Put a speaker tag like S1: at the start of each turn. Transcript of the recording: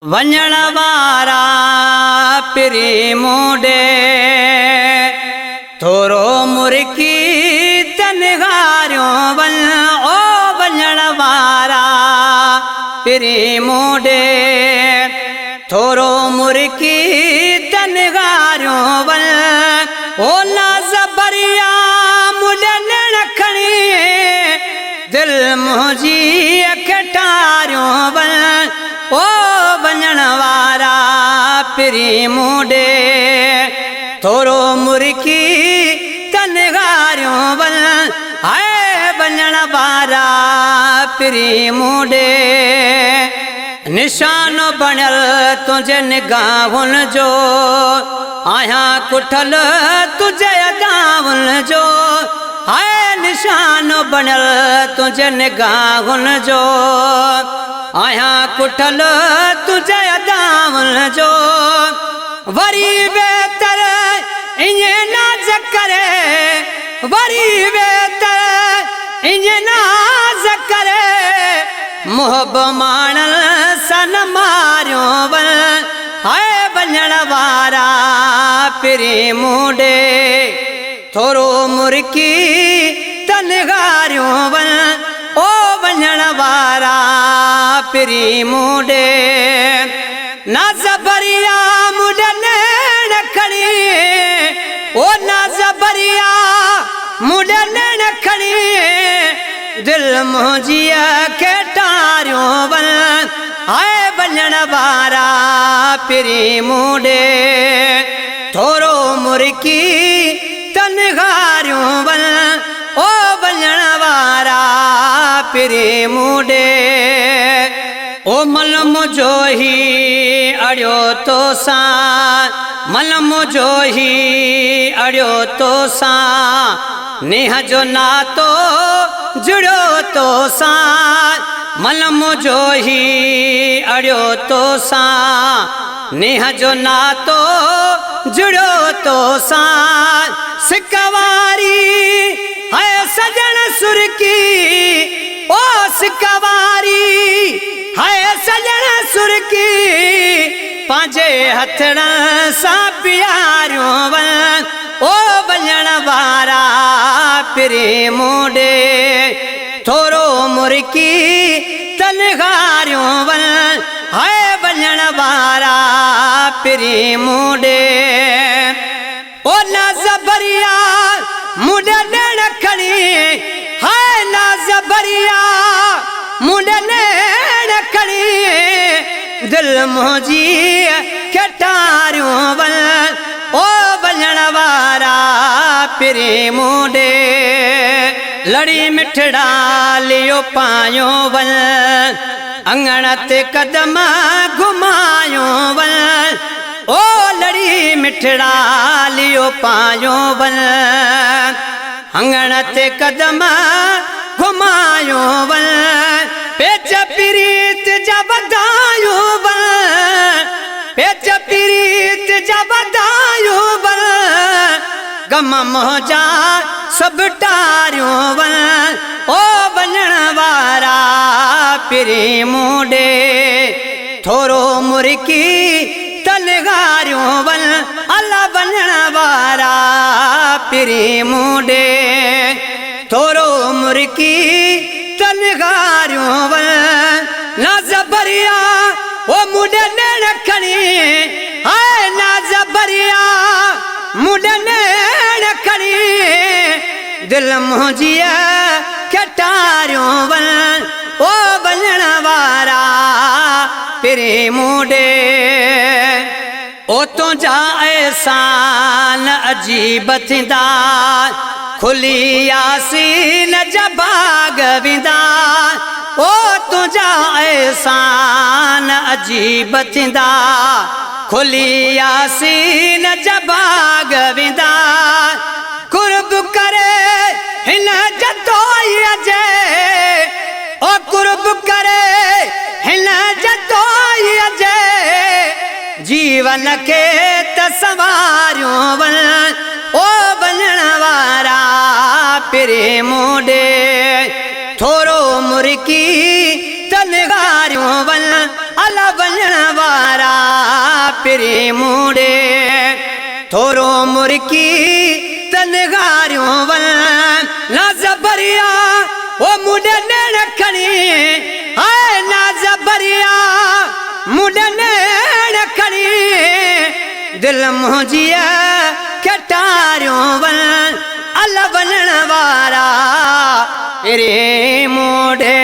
S1: वञण वारा पिरी मुंडे थोरो मुर्की तनगारियों वन ओ वञण वारा पिरी मुंडे थोरो मुर्की तनगारियों वन ओ ना ज़बरिया मुंडे रखणी दिल मुंहिंजी अखटारियों वन ओ वञण वारा पिरी मुंडे थोरो मुर्की तनगारियों वन हाय वञण वारा पिरी मुंडे निशान बणियल तुंहिंजे निगाहुनि जो आहियां कुठल तुंहिंजे अदाउनि जो हाय निशान बणियल तुंहिंजे निगाहुनि जो आहियां कुठल तुंहिंजे अदाउनि जो वरी बेहतर ईअं नाज़ करे वरी बेहतर ईअं नाज़ करे मुहब माणल सन मारियो वन हाय वञण वारा पिरी मुंडे थोरो मुर्की तनगारियों वन ओ वञण वारा पिरी मुंडे ना ज़बरिया मुंडे नैण खणी ओ ना ज़बरिया मुंडे नैण खणी दिल मुंहिंजी खे टारियों वन हाय वञण वारा पिरी मुंडे थोरो मुर्की तनगारियों वन ओ वञण वारा पिरी मुंडे ओ मल मुंहिंजो ही अड़ियो तो सां मल मुंहिंजो ही अड़ियो तो सां नेह जो नातो जुड़ियो तो सां मल मुंहिंजो ही अड़ियो तो सां नेह जो नातो जुड़ियो तो सां सिकवारी है सजण सुरकी ओ सिकवारी है सजण सुरकी पंहिंजे हथड़नि सां प्यारियों वन ओ वञण वारा पिरी मुंडे थोरो मुर्की तनगारियों वन हाय वञण वारा पिरी मुंडे ओ ना ज़बरिया मुंडे नैण खणी हाय ना ज़बरिया मुंडे नैण खणी दिल मुंहिंजी खे टारियों वन ओ वञण वारा पिरी मुंडे लड़ी मिठड़ा लियो पायो वन अंगण ते कदम घुमायो वन ओ लड़ी मिठड़ा लियो पायो वन अंगण ते कदम घुमायो वन पेच प्रीत जा वधायो वन पेच प्रीत जा वधायो वन गम मोजा सब टारियों वन ओ वञण वारा पिरी मुंडे थोरो मुर्की तनगारियों वन अला वञण वारा पिरी मुंडे थोरो मुर्की तनगारियों वन ना ज़बरिया ओ मुंडे नैण खणी हाय ना ज़बरिया मुंडे नैण खणी दिल मुंहिंजी खे टारियों वन ओ वञण वारा पिरी मुंडे ओ तुंहिंजा एहसान अजीब थींदा खुली आसीन जा बाग विंदा ओ तुंहिंजा एहसान अजीब थींदा खुली आसीन जा बाग विंदा कुर्ब करे हिन जतोई अजे ओ कुर्ब करे हिन जतोई अजे जीवन के त सवारियों वन ओ वञण वारा पिरी मुंडे थोरो मुर्की तनगारियों वन अला वञण वारा पिरी मूड़े थोरो मुर्की तनगारियों वन ना जबरिया ओ मुंडे नेण खणी हाय ना जबरिया मुंडे नेण खणी दिल मुंहिंजीअ खटारियों वन अल वञण वारा पिरी मूड़े।